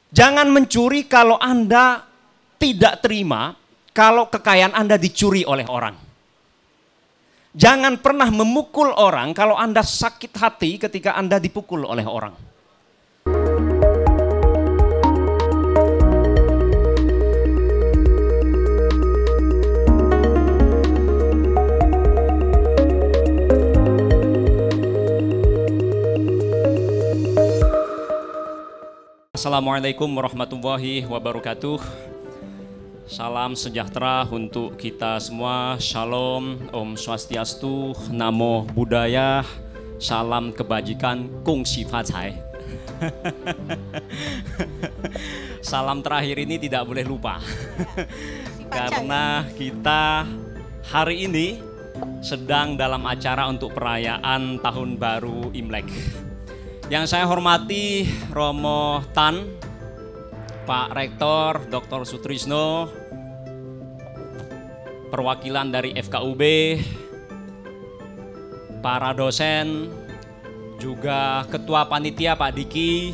Jangan mencuri kalau Anda tidak terima kalau kekayaan Anda dicuri oleh orang. Jangan pernah memukul orang kalau Anda sakit hati ketika Anda dipukul oleh orang. Assalamualaikum warahmatullahi wabarakatuh. Salam sejahtera untuk kita semua. Shalom, Om Swastiastu, Namo Buddhaya, salam kebajikan, Kung Si Fa Cai. Salam terakhir ini tidak boleh lupa. Karena kita hari ini sedang dalam acara untuk perayaan Tahun Baru Imlek. Yang saya hormati Romo Tan, Pak Rektor Dr. Sutrisno, perwakilan dari FKUB, para dosen, juga Ketua Panitia Pak Diki,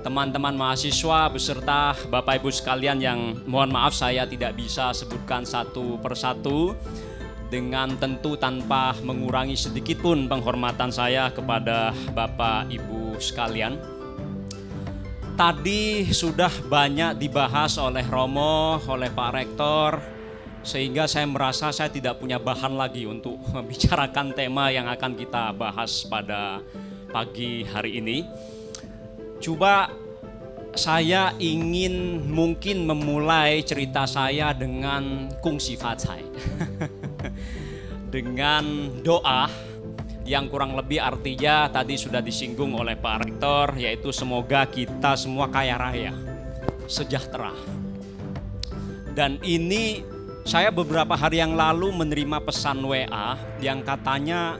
teman-teman mahasiswa beserta Bapak Ibu sekalian yang mohon maaf saya tidak bisa sebutkan satu persatu, dengan tentu tanpa mengurangi sedikit pun penghormatan saya kepada Bapak Ibu sekalian. Tadi sudah banyak dibahas oleh Romo, oleh Pak Rektor, sehingga saya merasa saya tidak punya bahan lagi untuk membicarakan tema yang akan kita bahas pada pagi hari ini. Coba saya ingin mungkin memulai cerita saya dengan Kung Si Fa Cai. Dengan doa yang kurang lebih artinya tadi sudah disinggung oleh Pak Rektor, yaitu semoga kita semua kaya raya, sejahtera. Dan ini saya beberapa hari yang lalu menerima pesan WA yang katanya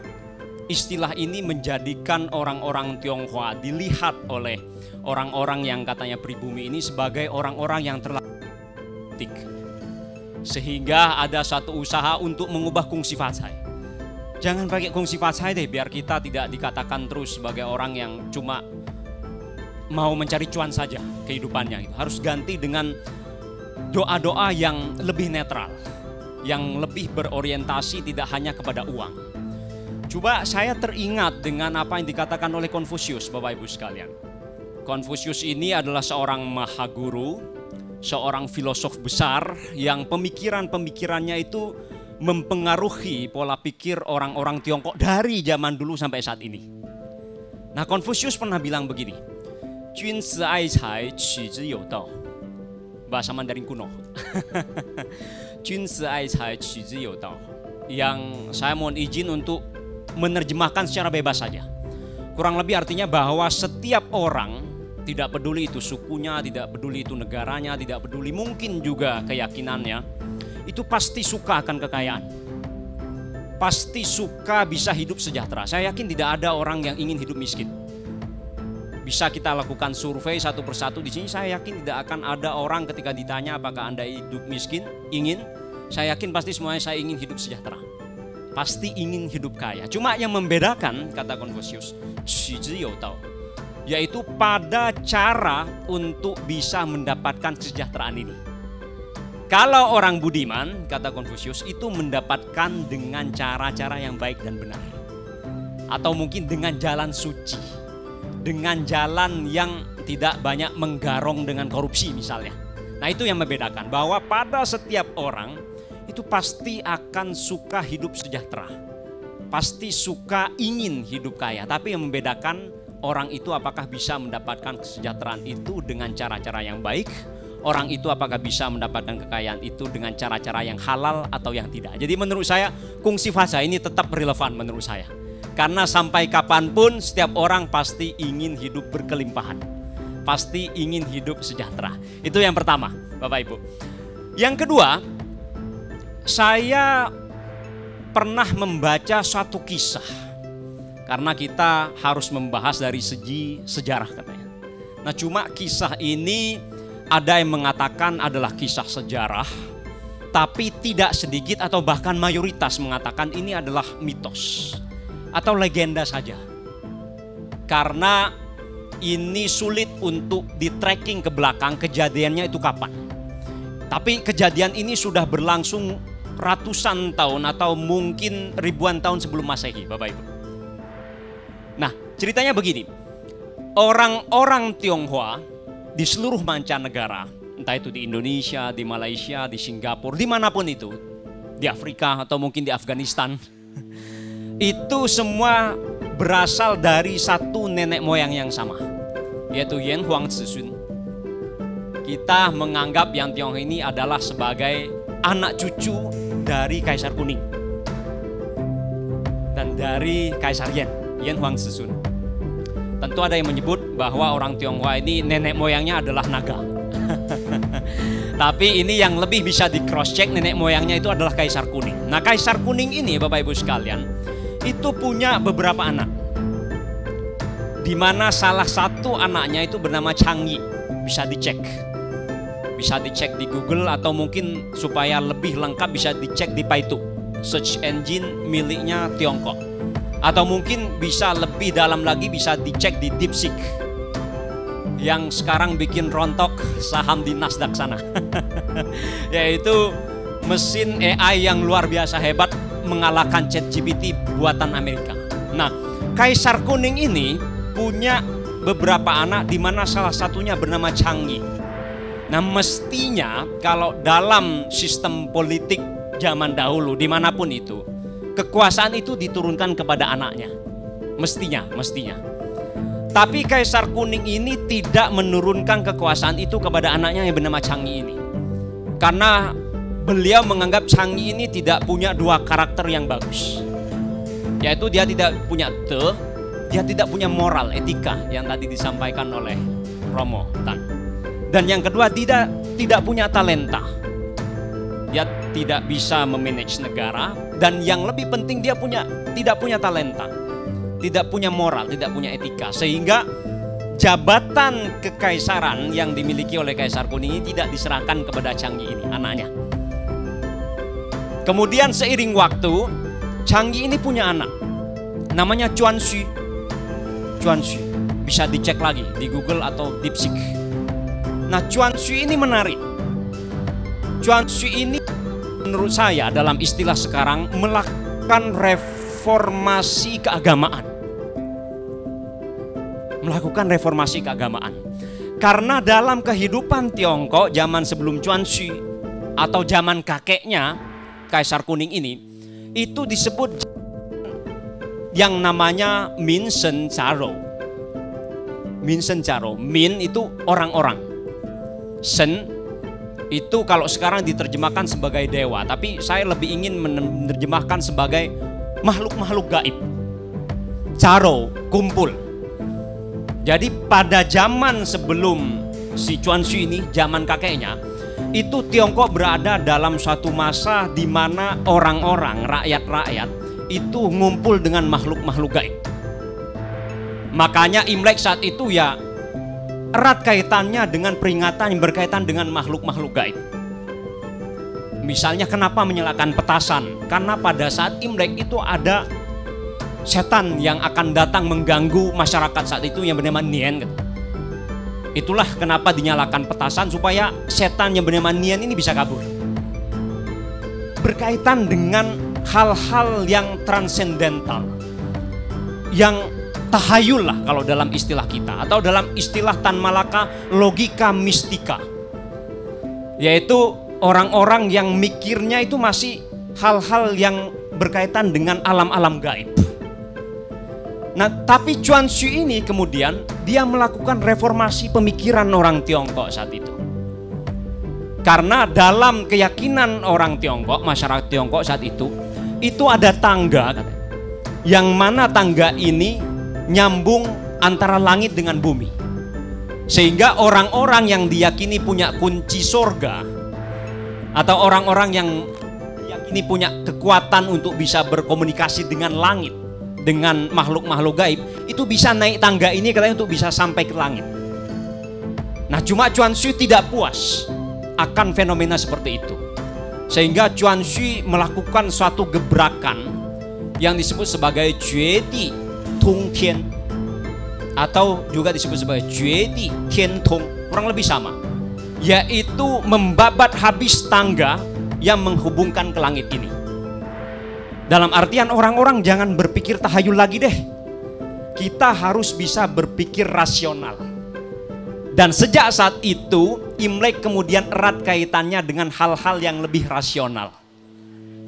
istilah ini menjadikan orang-orang Tionghoa dilihat oleh orang-orang yang katanya pribumi ini sebagai orang-orang yang terlalu politik. Sehingga ada satu usaha untuk mengubah Kung Si Fa Cai. Jangan pakai Kung Si Fa Cai deh, biar kita tidak dikatakan terus sebagai orang yang cuma mau mencari cuan saja kehidupannya. Harus ganti dengan doa-doa yang lebih netral, yang lebih berorientasi tidak hanya kepada uang. Coba saya teringat dengan apa yang dikatakan oleh Konfusius, Bapak Ibu sekalian. Konfusius ini adalah seorang mahaguru, seorang filosof besar yang pemikiran-pemikirannya itu mempengaruhi pola pikir orang-orang Tiongkok dari zaman dulu sampai saat ini. Nah, Konfusius pernah bilang begini, Jun zi ai cai, qu zi you dao. Bahasa Mandarin kuno. Jun zi ai cai, qu zi you dao. Yang saya mohon izin untuk menerjemahkan secara bebas saja. Kurang lebih artinya bahwa setiap orang, tidak peduli itu sukunya, tidak peduli itu negaranya, tidak peduli mungkin juga keyakinannya, itu pasti suka akan kekayaan. Pasti suka bisa hidup sejahtera. Saya yakin tidak ada orang yang ingin hidup miskin. Bisa kita lakukan survei satu persatu di sini, saya yakin tidak akan ada orang ketika ditanya apakah Anda hidup miskin, ingin. Saya yakin pasti semuanya saya ingin hidup sejahtera. Pasti ingin hidup kaya. Cuma yang membedakan, kata Konfusius, yaitu pada cara untuk bisa mendapatkan kesejahteraan ini. Kalau orang budiman, kata Konfusius, itu mendapatkan dengan cara-cara yang baik dan benar. Atau mungkin dengan jalan suci. Dengan jalan yang tidak banyak menggarong dengan korupsi misalnya. Nah, itu yang membedakan, bahwa pada setiap orang itu pasti akan suka hidup sejahtera. Pasti suka ingin hidup kaya. Tapi yang membedakan orang itu apakah bisa mendapatkan kesejahteraan itu dengan cara-cara yang baik. Orang itu apakah bisa mendapatkan kekayaan itu dengan cara-cara yang halal atau yang tidak. Jadi menurut saya Kung Si Fa Cai ini tetap relevan menurut saya. Karena sampai kapanpun setiap orang pasti ingin hidup berkelimpahan. Pasti ingin hidup sejahtera. Itu yang pertama, Bapak Ibu. Yang kedua, saya pernah membaca suatu kisah. Karena kita harus membahas dari segi sejarah katanya. Nah, cuma kisah ini ada yang mengatakan adalah kisah sejarah, tapi tidak sedikit atau bahkan mayoritas mengatakan ini adalah mitos atau legenda saja. Karena ini sulit untuk di-tracking ke belakang kejadiannya itu kapan. Tapi kejadian ini sudah berlangsung ratusan tahun atau mungkin ribuan tahun sebelum Masehi, Bapak Ibu. Nah, ceritanya begini. Orang-orang Tionghoa di seluruh mancanegara, entah itu di Indonesia, di Malaysia, di Singapura, dimanapun itu, di Afrika atau mungkin di Afghanistan, itu semua berasal dari satu nenek moyang yang sama, yaitu Yan Huang Zixun. Kita menganggap yang Tionghoa ini adalah sebagai anak cucu dari Kaisar Kuning dan dari Kaisar Yan Huang Zixun. Tentu ada yang menyebut bahwa orang Tionghoa ini nenek moyangnya adalah naga. Tapi ini yang lebih bisa di cross check, nenek moyangnya itu adalah Kaisar Kuning. Nah, Kaisar Kuning ini Bapak Ibu sekalian itu punya beberapa anak, di mana salah satu anaknya itu bernama Changyi. Bisa dicek di Google atau mungkin supaya lebih lengkap bisa dicek di Baidu, search engine miliknya Tiongkok, atau mungkin bisa lebih dalam lagi bisa dicek di DeepSeek yang sekarang bikin rontok saham di Nasdaq sana. Yaitu mesin AI yang luar biasa hebat, mengalahkan ChatGPT buatan Amerika. Nah, Kaisar Kuning ini punya beberapa anak di mana salah satunya bernama Changyi. Nah, mestinya kalau dalam sistem politik zaman dahulu dimanapun itu, kekuasaan itu diturunkan kepada anaknya. Mestinya. Tapi Kaisar Kuning ini tidak menurunkan kekuasaan itu kepada anaknya yang bernama Changyi ini. Karena beliau menganggap Changyi ini tidak punya dua karakter yang bagus. Yaitu dia tidak punya dia tidak punya moral, etika yang tadi disampaikan oleh Romo Tan. Dan yang kedua, tidak punya talenta. Dia tidak bisa memanage negara, dan yang lebih penting dia tidak punya talenta, tidak punya moral, tidak punya etika, sehingga jabatan kekaisaran yang dimiliki oleh Kaisar Kuning ini tidak diserahkan kepada Changyi ini, anaknya. Kemudian seiring waktu, Changyi ini punya anak, namanya Chuanxu. Bisa dicek lagi di Google atau DeepSeek. Nah, Chuanxu ini menarik. Chuanxu ini menurut saya dalam istilah sekarang melakukan reformasi keagamaan. Karena dalam kehidupan Tiongkok zaman sebelum Chuanxu atau zaman kakeknya Kaisar Kuning ini, itu disebut yang namanya Min Shen Zharo. Min itu orang-orang. Shen itu kalau sekarang diterjemahkan sebagai dewa, tapi saya lebih ingin menerjemahkan sebagai makhluk-makhluk gaib. Zharo, kumpul. Jadi pada zaman sebelum si Chuanxu ini, zaman kakeknya, itu Tiongkok berada dalam suatu masa di mana orang-orang, rakyat-rakyat itu ngumpul dengan makhluk-makhluk gaib. Makanya Imlek saat itu ya erat kaitannya dengan peringatan yang berkaitan dengan makhluk-makhluk gaib. Misalnya kenapa menyalakan petasan? Karena pada saat Imlek itu ada setan yang akan datang mengganggu masyarakat saat itu yang bernama Nian. Itulah kenapa dinyalakan petasan, supaya setan yang bernama Nian ini bisa kabur. Berkaitan dengan hal-hal yang transendental, yang tahayul lah kalau dalam istilah kita, atau dalam istilah Tan Malaka logika mistika, yaitu orang-orang yang mikirnya itu masih hal-hal yang berkaitan dengan alam-alam gaib. Nah, tapi Chuanxu ini kemudian dia melakukan reformasi pemikiran orang Tiongkok saat itu. Karena dalam keyakinan orang Tiongkok, masyarakat Tiongkok saat itu ada tangga, yang mana tangga ini nyambung antara langit dengan bumi. Sehingga orang-orang yang diyakini punya kunci surga, atau orang-orang yang diyakini punya kekuatan untuk bisa berkomunikasi dengan langit, dengan makhluk-makhluk gaib, itu bisa naik tangga ini katanya untuk bisa sampai ke langit. Nah, cuma Chuanxu tidak puas akan fenomena seperti itu, sehingga Chuanxu melakukan suatu gebrakan yang disebut sebagai Juedi Tongtian. atau juga disebut sebagai Juedi Tiantong, kurang lebih sama, yaitu membabat habis tangga yang menghubungkan ke langit ini. Dalam artian orang-orang jangan berpikir tahayul lagi deh. Kita harus bisa berpikir rasional. Dan sejak saat itu, Imlek kemudian erat kaitannya dengan hal-hal yang lebih rasional.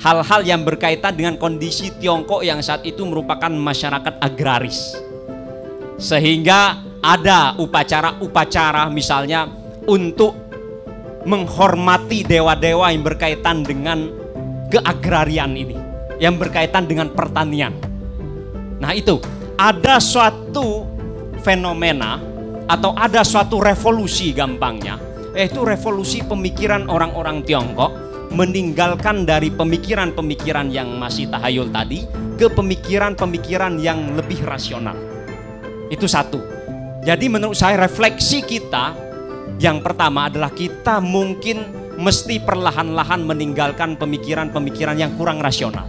Hal-hal yang berkaitan dengan kondisi Tiongkok yang saat itu merupakan masyarakat agraris. Sehingga ada upacara-upacara misalnya untuk menghormati dewa-dewa yang berkaitan dengan keagrarian ini, yang berkaitan dengan pertanian. Nah itu, ada suatu fenomena atau ada suatu revolusi gampangnya, yaitu revolusi pemikiran orang-orang Tiongkok, meninggalkan dari pemikiran-pemikiran yang masih tahayul tadi ke pemikiran-pemikiran yang lebih rasional. Itu satu. Jadi menurut saya refleksi kita yang pertama adalah kita mungkin mesti perlahan-lahan meninggalkan pemikiran-pemikiran yang kurang rasional.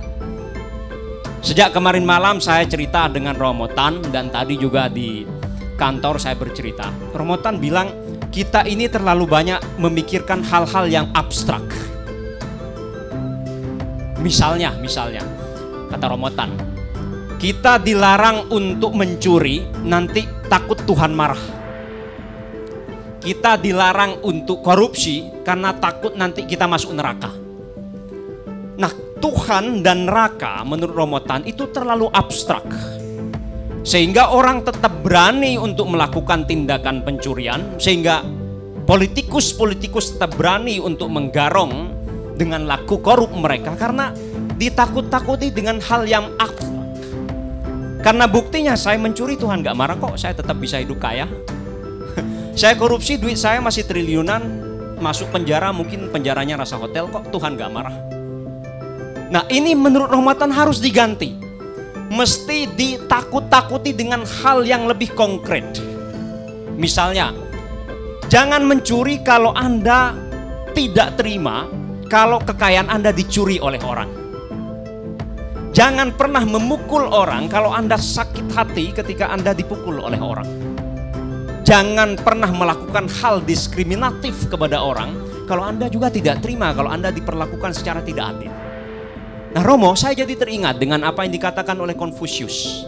Sejak kemarin malam saya cerita dengan Romotan, dan tadi juga di kantor saya bercerita. Romotan bilang kita ini terlalu banyak memikirkan hal-hal yang abstrak. Misalnya, kata Romotan, kita dilarang untuk mencuri, nanti takut Tuhan marah. Kita dilarang untuk korupsi karena takut nanti kita masuk neraka. Nah, Tuhan dan neraka menurut Romotan itu terlalu abstrak, sehingga orang tetap berani untuk melakukan tindakan pencurian, sehingga politikus-politikus tetap berani untuk menggarong dengan laku korup mereka karena ditakut-takuti dengan hal yang abstrak. Karena buktinya saya mencuri, Tuhan gak marah kok, saya tetap bisa hidup kaya. Saya korupsi, duit saya masih triliunan, masuk penjara, mungkin penjaranya rasa hotel kok, Tuhan gak marah. Nah ini menurut Romotan harus diganti. Mesti ditakut-takuti dengan hal yang lebih konkret. Misalnya, jangan mencuri kalau Anda tidak terima kalau kekayaan Anda dicuri oleh orang. Jangan pernah memukul orang kalau Anda sakit hati ketika Anda dipukul oleh orang. Jangan pernah melakukan hal diskriminatif kepada orang kalau Anda juga tidak terima kalau Anda diperlakukan secara tidak adil. Nah Romo, saya jadi teringat dengan apa yang dikatakan oleh Konfusius.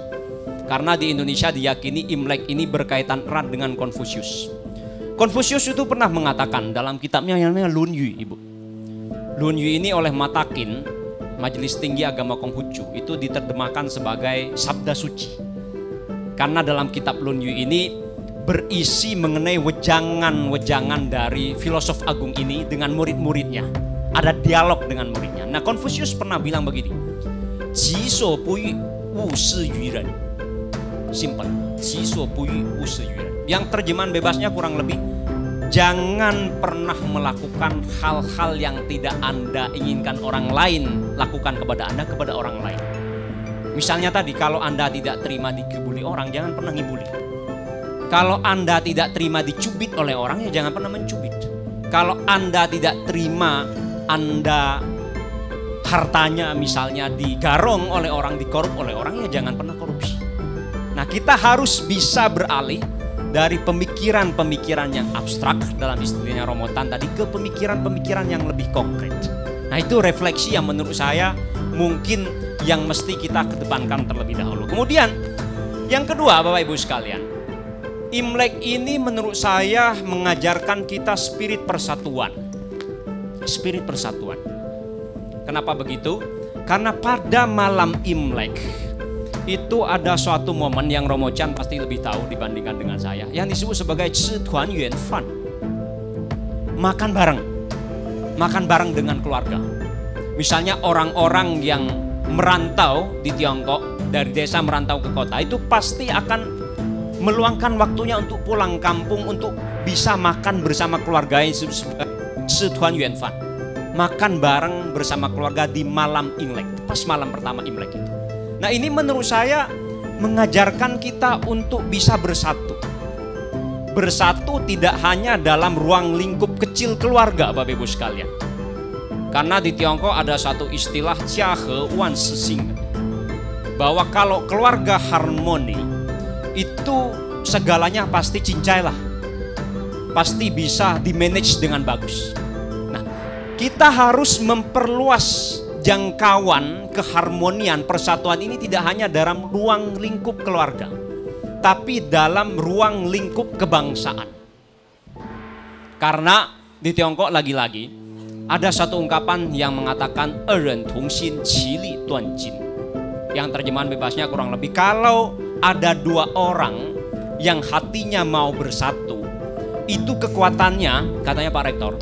Karena di Indonesia diyakini Imlek ini berkaitan erat dengan Konfusius. Konfusius itu pernah mengatakan dalam kitabnya yang namanya Lun Yu, Ibu. Lun Yu ini oleh Matakin, Majelis Tinggi Agama Konghucu, itu diterjemahkan sebagai sabda suci. Karena dalam kitab Lun Yu ini berisi mengenai wejangan-wejangan dari filosof agung ini dengan murid-muridnya. Ada dialog dengan muridnya. Nah, Konfusius pernah bilang begini, "Ji suo bu yu, wu shi yu ren." Simple. "Ji suo bu yu, wu shi yu ren." Yang terjemahan bebasnya kurang lebih, jangan pernah melakukan hal-hal yang tidak Anda inginkan orang lain lakukan kepada Anda, kepada orang lain. Misalnya tadi, kalau Anda tidak terima dikibuli orang, jangan pernah ngibuli. Kalau Anda tidak terima dicubit oleh orang, ya jangan pernah mencubit. Kalau Anda tidak terima Anda hartanya misalnya digarong oleh orang, dikorup oleh orang, ya jangan pernah korupsi. Nah, kita harus bisa beralih dari pemikiran-pemikiran yang abstrak dalam istilahnya Romotan tadi ke pemikiran-pemikiran yang lebih konkret. Nah, itu refleksi yang menurut saya mungkin yang mesti kita kedepankan terlebih dahulu. Kemudian yang kedua, Bapak Ibu sekalian, Imlek ini menurut saya mengajarkan kita spirit persatuan. Spirit persatuan. Kenapa begitu? Karena pada malam Imlek itu ada suatu momen yang Romo Chan pasti lebih tahu dibandingkan dengan saya, yang disebut sebagai Ci Tuan Yuan Fan. Makan bareng. Makan bareng dengan keluarga. Misalnya orang-orang yang merantau di Tiongkok, dari desa merantau ke kota, itu pasti akan meluangkan waktunya untuk pulang kampung untuk bisa makan bersama keluarga yang disebut sebagai Ci Tuan Yuan Fan. Makan bareng bersama keluarga di malam Imlek, pas malam pertama Imlek itu. Nah, ini menurut saya mengajarkan kita untuk bisa bersatu. Bersatu tidak hanya dalam ruang lingkup kecil keluarga, Bapak Ibu sekalian. Karena di Tiongkok ada satu istilah Jia He Wan Si Xing, bahwa kalau keluarga harmoni itu segalanya pasti cincai lah. Pasti bisa di-manage dengan bagus. Nah, kita harus memperluas jangkauan keharmonian persatuan ini tidak hanya dalam ruang lingkup keluarga, tapi dalam ruang lingkup kebangsaan. Karena di Tiongkok lagi-lagi ada satu ungkapan yang mengatakan "eren tongxin qili duan jin", yang terjemahan bebasnya kurang lebih kalau ada dua orang yang hatinya mau bersatu, itu kekuatannya, katanya Pak Rektor,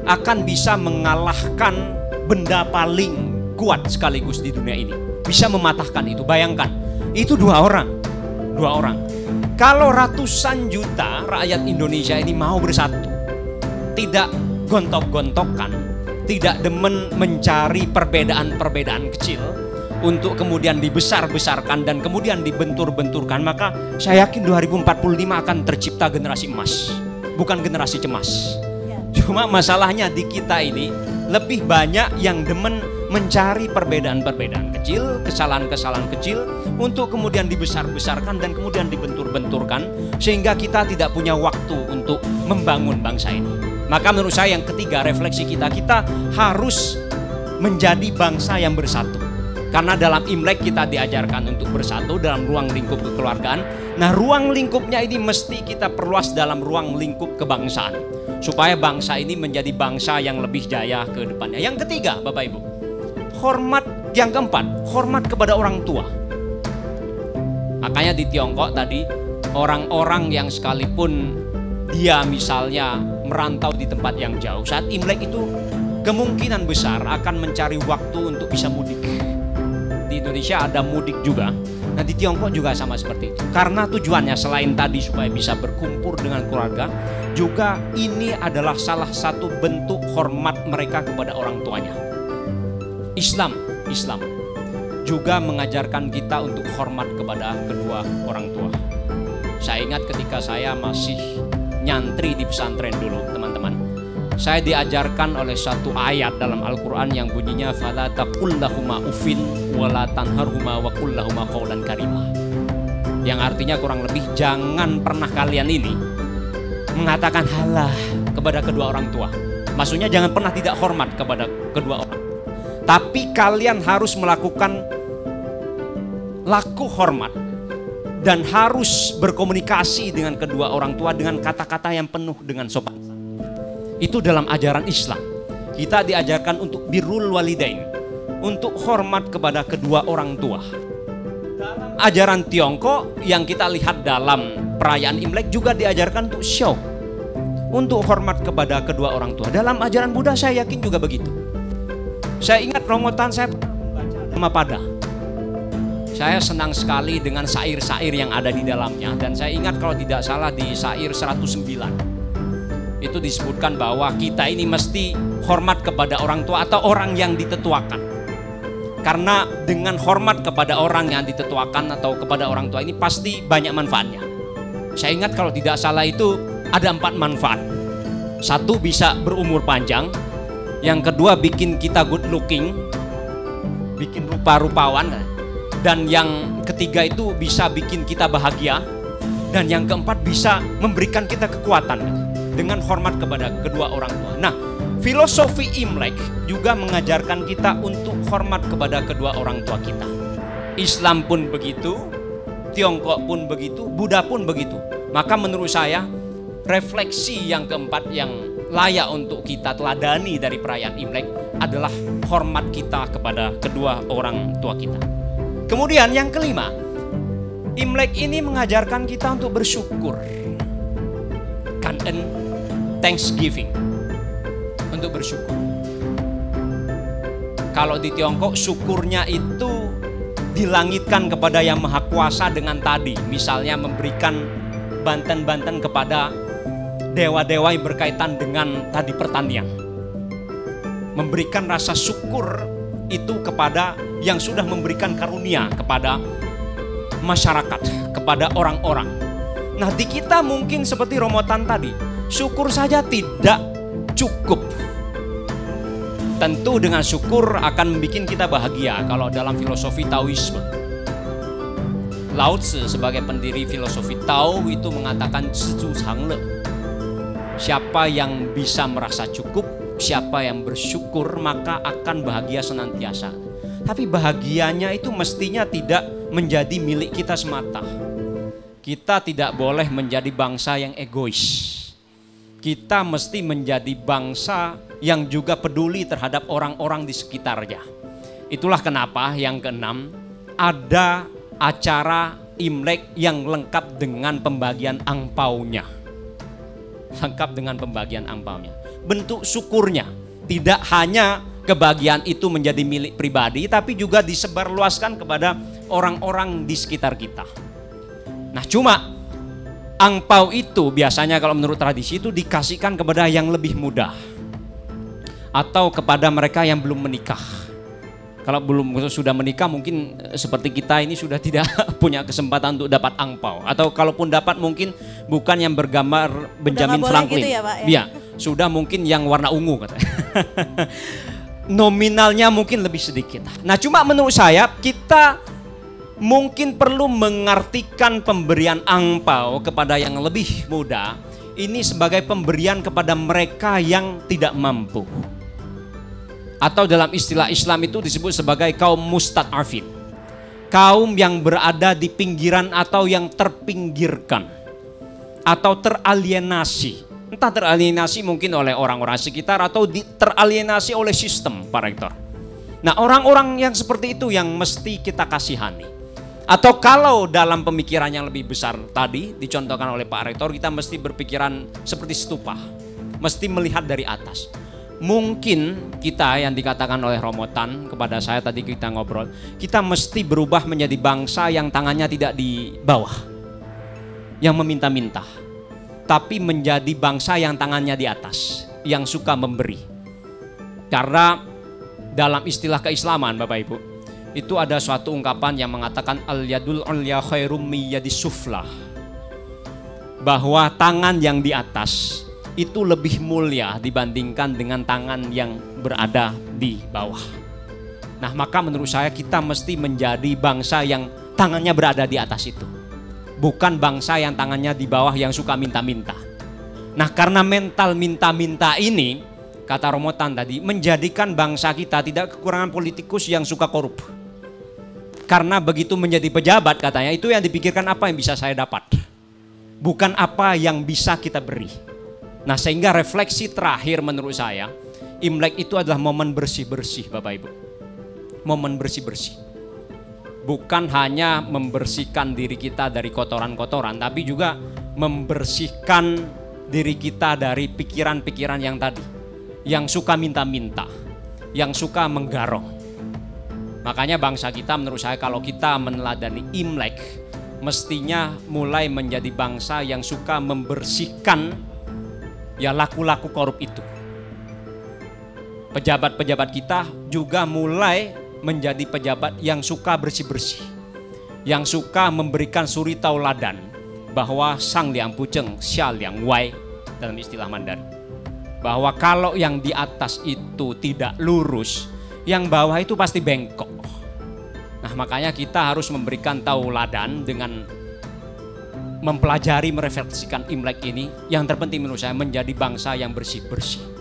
akan bisa mengalahkan benda paling kuat sekaligus di dunia ini. Bisa mematahkan itu. Bayangkan, itu dua orang. Kalau ratusan juta rakyat Indonesia ini mau bersatu, tidak gontok-gontokan, tidak demen mencari perbedaan-perbedaan kecil untuk kemudian dibesar-besarkan dan kemudian dibentur-benturkan, maka saya yakin 2045 akan tercipta generasi emas, bukan generasi cemas. Cuma masalahnya di kita ini lebih banyak yang demen mencari perbedaan-perbedaan kecil, kesalahan-kesalahan kecil untuk kemudian dibesar-besarkan dan kemudian dibentur-benturkan, sehingga kita tidak punya waktu untuk membangun bangsa ini. Maka menurut saya yang ketiga, refleksi kita harus menjadi bangsa yang bersatu. Karena dalam Imlek kita diajarkan untuk bersatu dalam ruang lingkup kekeluargaan. Nah, ruang lingkupnya ini mesti kita perluas dalam ruang lingkup kebangsaan, supaya bangsa ini menjadi bangsa yang lebih jaya ke depannya. Yang ketiga, Bapak Ibu, hormat. Yang keempat, hormat kepada orang tua. Makanya di Tiongkok tadi, orang-orang yang sekalipun dia misalnya merantau di tempat yang jauh, saat Imlek itu kemungkinan besar akan mencari waktu untuk bisa mudik. Di Indonesia ada mudik juga. Nah, di Tiongkok juga sama seperti itu. Karena tujuannya selain tadi supaya bisa berkumpul dengan keluarga, juga ini adalah salah satu bentuk hormat mereka kepada orang tuanya. Islam juga mengajarkan kita untuk hormat kepada kedua orang tua. Saya ingat ketika saya masih nyantri di pesantren dulu, teman-teman, saya diajarkan oleh satu ayat dalam Al-Quran yang bunyinya fala taqul lahuma uffin wala tanharhuma wa qul lahuma qawlan karima, yang artinya kurang lebih jangan pernah kalian ini mengatakan halah kepada kedua orang tua. Maksudnya jangan pernah tidak hormat kepada kedua orang, tapi kalian harus melakukan laku hormat dan harus berkomunikasi dengan kedua orang tua dengan kata-kata yang penuh dengan sopan. Itu dalam ajaran Islam. Kita diajarkan untuk birrul walidain, untuk hormat kepada kedua orang tua. Dalam ajaran Tiongkok yang kita lihat dalam perayaan Imlek juga diajarkan untuk show, untuk hormat kepada kedua orang tua. Dalam ajaran Buddha saya yakin juga begitu. Saya ingat Ramadan saya pernah membaca Dhammapada. Saya senang sekali dengan syair-syair yang ada di dalamnya. Dan saya ingat kalau tidak salah di syair 109 itu disebutkan bahwa kita ini mesti hormat kepada orang tua atau orang yang ditetuakan. Karena dengan hormat kepada orang yang ditetuakan atau kepada orang tua ini pasti banyak manfaatnya. Saya ingat kalau tidak salah itu ada 4 manfaat. Satu, bisa berumur panjang. Yang kedua, bikin kita good looking, bikin rupa-rupawan. Dan yang ketiga itu bisa bikin kita bahagia. Dan yang keempat, bisa memberikan kita kekuatan dengan hormat kepada kedua orang tua. Nah, filosofi Imlek juga mengajarkan kita untuk hormat kepada kedua orang tua kita. Islam pun begitu, Tiongkok pun begitu, Buddha pun begitu. Maka menurut saya, refleksi yang keempat yang layak untuk kita teladani dari perayaan Imlek adalah hormat kita kepada kedua orang tua kita. Kemudian yang kelima, Imlek ini mengajarkan kita untuk bersyukur. Kangen, Thanksgiving, untuk bersyukur. Kalau di Tiongkok syukurnya itu dilangitkan kepada Yang Maha Kuasa dengan tadi, misalnya memberikan banten-banten kepada dewa-dewa yang berkaitan dengan tadi pertanian. Memberikan rasa syukur itu kepada yang sudah memberikan karunia kepada masyarakat, kepada orang-orang. Nah, di kita mungkin seperti Ramadan tadi, syukur saja tidak cukup. Tentu dengan syukur akan membuat kita bahagia kalau dalam filosofi Taoisme. Lao Tzu sebagai pendiri filosofi Tao itu mengatakan Zhu Changle. Siapa yang bisa merasa cukup, siapa yang bersyukur maka akan bahagia senantiasa. Tapi bahagianya itu mestinya tidak menjadi milik kita semata. Kita tidak boleh menjadi bangsa yang egois. Kita mesti menjadi bangsa yang juga peduli terhadap orang-orang di sekitarnya. Itulah kenapa yang keenam, ada acara Imlek yang lengkap dengan pembagian angpaunya. Lengkap dengan pembagian angpaunya. Bentuk syukurnya tidak hanya kebahagiaan itu menjadi milik pribadi, tapi juga disebarluaskan kepada orang-orang di sekitar kita. Nah, cuma angpau itu biasanya kalau menurut tradisi itu dikasihkan kepada yang lebih muda atau kepada mereka yang belum menikah. Kalau belum sudah menikah mungkin seperti kita ini sudah tidak punya kesempatan untuk dapat angpau, atau kalaupun dapat mungkin bukan yang bergambar Benjamin Franklin. Gitu ya, Pak, ya? Ya, sudah mungkin yang warna ungu katanya. Nominalnya mungkin lebih sedikit. Nah, cuma menurut saya kita mungkin perlu mengartikan pemberian angpau kepada yang lebih muda ini sebagai pemberian kepada mereka yang tidak mampu. Atau dalam istilah Islam itu disebut sebagai kaum mustad'afin. Kaum yang berada di pinggiran atau yang terpinggirkan. Atau teralienasi. Entah teralienasi mungkin oleh orang-orang sekitar atau teralienasi oleh sistem, Pak Rektor. Nah, orang-orang yang seperti itu yang mesti kita kasihani. Atau kalau dalam pemikiran yang lebih besar tadi dicontohkan oleh Pak Rektor, kita mesti berpikiran seperti stupa, mesti melihat dari atas. Mungkin kita yang dikatakan oleh Romotan kepada saya tadi kita ngobrol, kita mesti berubah menjadi bangsa yang tangannya tidak di bawah, yang meminta-minta, tapi menjadi bangsa yang tangannya di atas, yang suka memberi. Karena dalam istilah keislaman Bapak Ibu, itu ada suatu ungkapan yang mengatakan al-yadul ulya khairum miyadis suflah, bahwa tangan yang di atas itu lebih mulia dibandingkan dengan tangan yang berada di bawah. Nah, maka menurut saya kita mesti menjadi bangsa yang tangannya berada di atas itu, bukan bangsa yang tangannya di bawah yang suka minta-minta. Nah, karena mental minta-minta ini, kata Romotan tadi, menjadikan bangsa kita tidak kekurangan politikus yang suka korup. Karena begitu menjadi pejabat katanya, itu yang dipikirkan apa yang bisa saya dapat, bukan apa yang bisa kita beri. Nah, sehingga refleksi terakhir menurut saya, Imlek itu adalah momen bersih-bersih Bapak Ibu. Momen bersih-bersih. Bukan hanya membersihkan diri kita dari kotoran-kotoran, tapi juga membersihkan diri kita dari pikiran-pikiran yang tadi, yang suka minta-minta, yang suka menggarong. Makanya bangsa kita menurut saya kalau kita meneladani Imlek, mestinya mulai menjadi bangsa yang suka membersihkan ya laku-laku korup itu. Pejabat-pejabat kita juga mulai menjadi pejabat yang suka bersih-bersih, yang suka memberikan suri tauladan bahwa sang liang puceng xia liang wai dalam istilah Mandarin, bahwa kalau yang di atas itu tidak lurus, yang bawah itu pasti bengkok. Nah, makanya kita harus memberikan tauladan dengan mempelajari, merefleksikan Imlek ini. Yang terpenting menurut saya menjadi bangsa yang bersih-bersih.